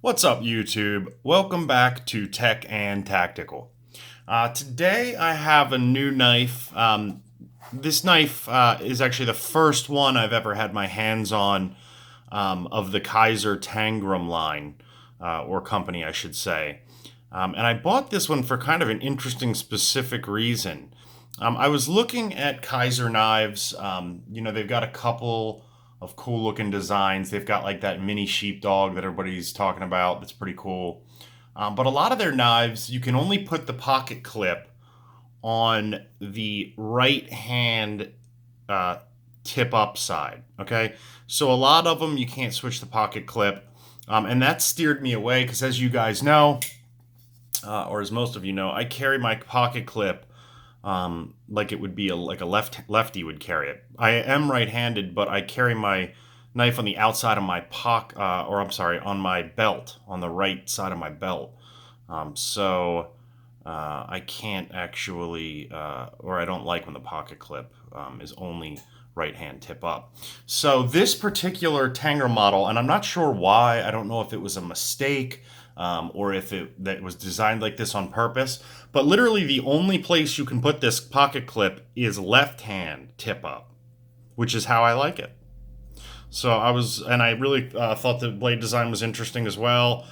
What's up, YouTube? Welcome back to Tech and Tactical. Today I have a new knife. This knife is actually the first one I've ever had my hands on of the Kaiser Tangram line, or company, I should say. And I bought this one for kind of an interesting, specific reason. I was looking at Kaiser knives. They've got a couple of cool looking designs. They've got like that mini sheepdog that everybody's talking about. That's pretty cool. But a lot of their knives, you can only put the pocket clip on the right hand tip up side. Okay. So a lot of them, you can't switch the pocket clip. And that steered me away because, as you guys know, or as most of you know, I carry my pocket clip like it would be like a lefty would carry it. I am right-handed, but I carry my knife on the outside of my on my belt, on the right side of my belt. I can't actually, or I don't like when the pocket clip is only right hand tip up. So this particular Tangram model, and I'm not sure why, I don't know if it was a mistake or if that was designed like this on purpose, but literally the only place you can put this pocket clip is left hand tip up, which is how I like it. And I really thought the blade design was interesting as well.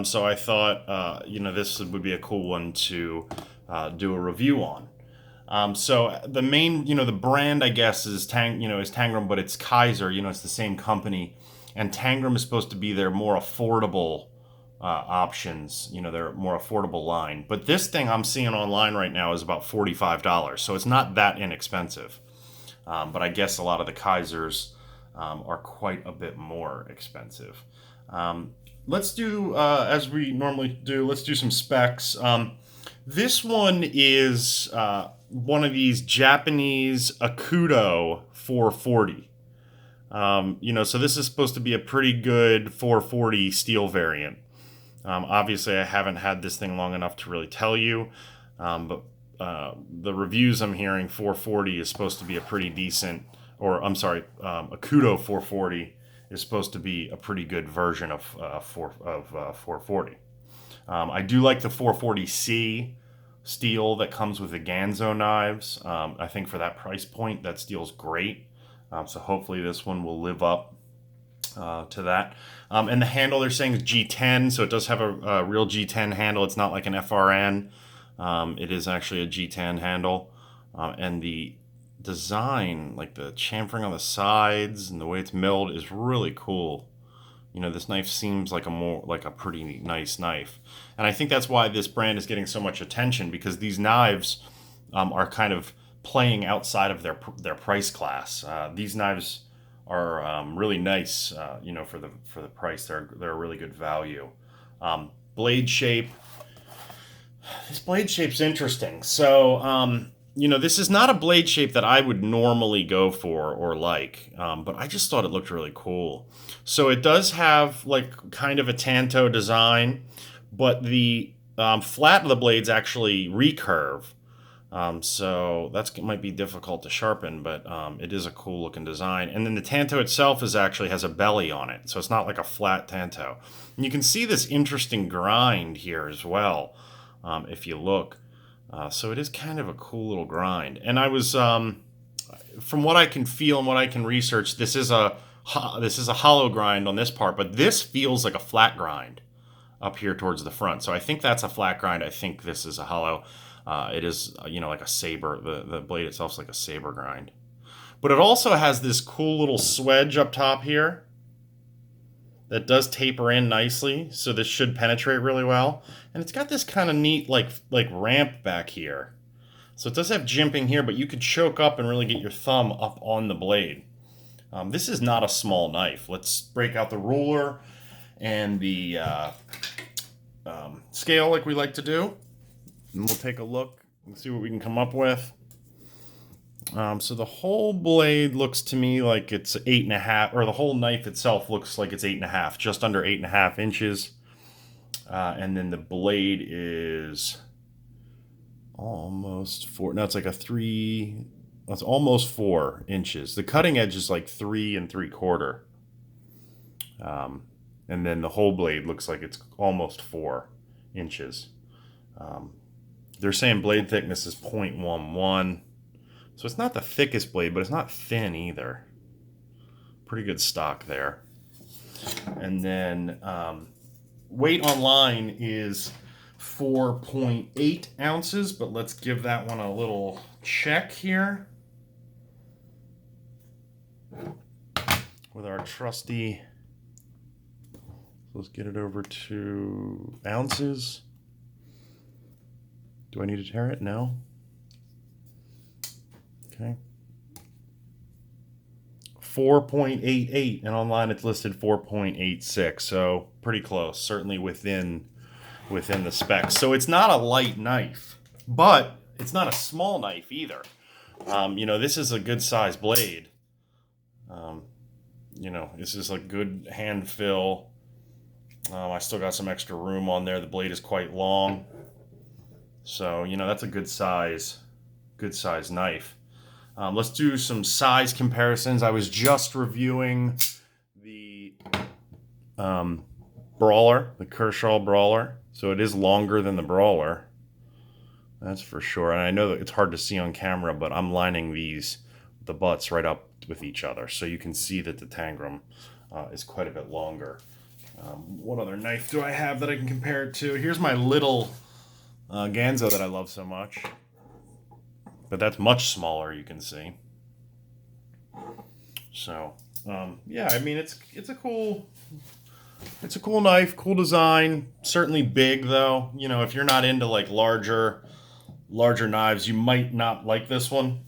So I thought, this would be a cool one to do a review on. So the main, the brand, I guess, is Tangram, but it's Kaiser. It's the same company, and Tangram is supposed to be their more affordable options. Their more affordable line. But this thing I'm seeing online right now is about $45, so it's not that inexpensive. But I guess a lot of the Kaisers are quite a bit more expensive. Let's do, as we normally do, let's do some specs. This one is one of these Japanese Akudo 440. So this is supposed to be a pretty good 440 steel variant. Obviously, I haven't had this thing long enough to really tell you, but the reviews I'm hearing, 440 is supposed to be a pretty decent, Akudo 440 is supposed to be a pretty good version of 440. I do like the 440C steel that comes with the Ganzo knives. I think for that price point, that steel's great. So hopefully this one will live up to that. And the handle they're saying is G10, so it does have a real G10 handle. It's not like an FRN. It is actually a G10 handle. And the design, like the chamfering on the sides and the way it's milled, is really cool. This knife seems like a pretty nice knife. And I think that's why this brand is getting so much attention, because these knives are kind of playing outside of their price class. These knives are really nice, for the price. They're a really good value. Blade shape. This blade shape's interesting. So, this is not a blade shape that I would normally go for or like, but I just thought it looked really cool. So it does have like kind of a Tanto design, but the flat of the blades actually recurve. So that might be difficult to sharpen, but it is a cool looking design. And then the Tanto itself has a belly on it, so it's not like a flat Tanto. And you can see this interesting grind here as well, if you look. So it is kind of a cool little grind. And I was, from what I can feel and what I can research, this is a hollow grind on this part, but this feels like a flat grind up here towards the front. So I think that's a flat grind. I think this is a hollow. It is, like a saber. The blade itself is like a saber grind. But it also has this cool little swedge up top here that does taper in nicely, so this should penetrate really well. And it's got this kind of neat like ramp back here. So it does have jimping here, but you could choke up and really get your thumb up on the blade. This is not a small knife. Let's break out the ruler and the scale like we like to do. And we'll take a look and see what we can come up with. So the whole blade looks to me like it's 8.5, or the whole knife itself looks like it's 8.5, just under 8.5 inches. And then the blade is almost 4. No, it's like a 3. That's almost 4 inches. The cutting edge is like 3 3/4. And then the whole blade looks like it's almost 4 inches. They're saying blade thickness is 0.11. So it's not the thickest blade, but it's not thin either. Pretty good stock there. And then weight online is 4.8 ounces, but let's give that one a little check here with our trusty. Let's get it over to ounces. Do I need to tear it? No. Okay. 4.88, and online it's listed 4.86, so pretty close, certainly within the specs. So it's not a light knife, but it's not a small knife either. You know, this is a good size blade. You know, this is a good hand fill. I still got some extra room on there. The blade is quite long. So, you know, that's a good size knife. Let's do some size comparisons. I was just reviewing the Brawler, the Kershaw Brawler. So it is longer than the Brawler. That's for sure. And I know that it's hard to see on camera, but I'm lining the butts right up with each other. So you can see that the Tangram is quite a bit longer. What other knife do I have that I can compare it to? Here's my little Ganzo that I love so much. But that's much smaller, you can see. So, yeah, I mean, it's a cool knife, cool design. Certainly big, though. You know, if you're not into like larger knives, you might not like this one.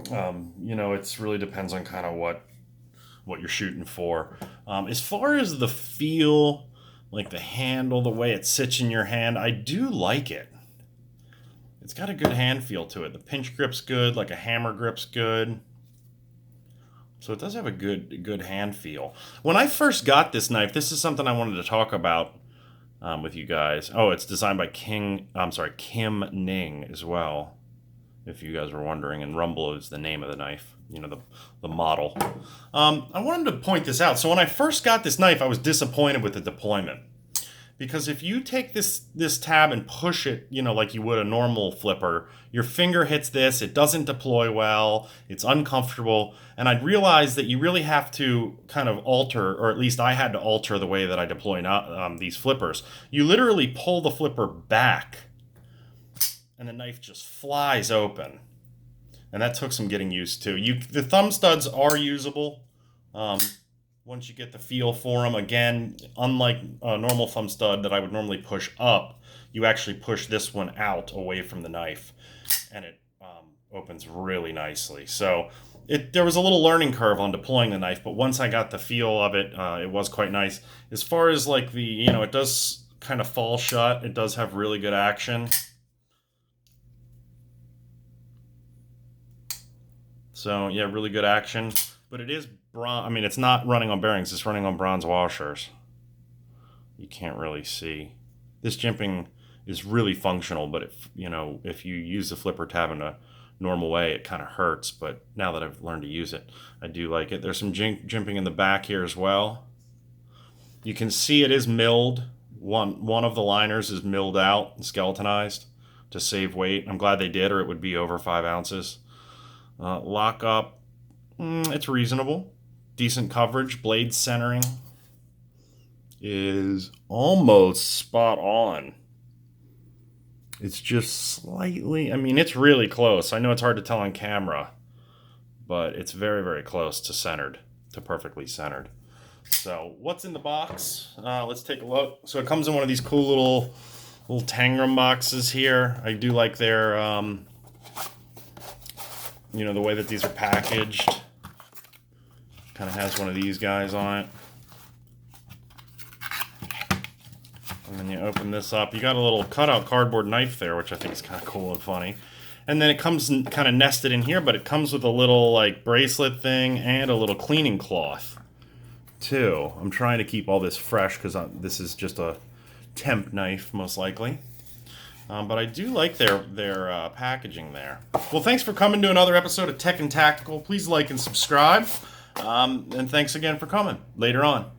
You know, it really depends on kind of what you're shooting for. As far as the feel, like the handle, the way it sits in your hand, I do like it. It's got a good hand feel to it. The pinch grip's good, like a hammer grip's good. So it does have a good hand feel. When I first got this knife, this is something I wanted to talk about with you guys. Oh, it's designed by Kim Ning as well, if you guys were wondering. And Rumble is the name of the knife, you know, the model. I wanted to point this out. So when I first got this knife, I was disappointed with the deployment. Because if you take this tab and push it, you know, like you would a normal flipper, your finger hits this, it doesn't deploy well, it's uncomfortable, and I'd realized that you really have to kind of alter, or at least I had to alter the way that I deploy these flippers. You literally pull the flipper back, and the knife just flies open. And that took some getting used to. The thumb studs are usable. Once you get the feel for them, again, unlike a normal thumb stud that I would normally push up, you actually push this one out away from the knife, and it opens really nicely. So there was a little learning curve on deploying the knife, but once I got the feel of it, it was quite nice. As far as like you know, it does kind of fall shut. It does have really good action. So yeah, really good action. But it is bronze. I mean, it's not running on bearings. It's running on bronze washers. You can't really see. This jimping is really functional, but if you use the flipper tab in a normal way, it kind of hurts. But now that I've learned to use it, I do like it. There's some jimping in the back here as well. You can see it is milled. One of the liners is milled out, skeletonized to save weight. I'm glad they did, or it would be over 5 ounces. Lock up. It's reasonable. Decent coverage. Blade centering is almost spot on. It's just slightly, I mean, it's really close. I know it's hard to tell on camera, but it's very, very close to perfectly centered. So what's in the box? Let's take a look. So it comes in one of these cool little Tangram boxes here. I do like their, the way that these are packaged. Kind of has one of these guys on it. And then you open this up. You got a little cutout cardboard knife there, which I think is kind of cool and funny. And then it comes kind of nested in here, but it comes with a little like bracelet thing and a little cleaning cloth too. I'm trying to keep all this fresh because this is just a temp knife, most likely. But I do like their packaging there. Well, thanks for coming to another episode of Tech and Tactical. Please like and subscribe. And thanks again for coming. Later on.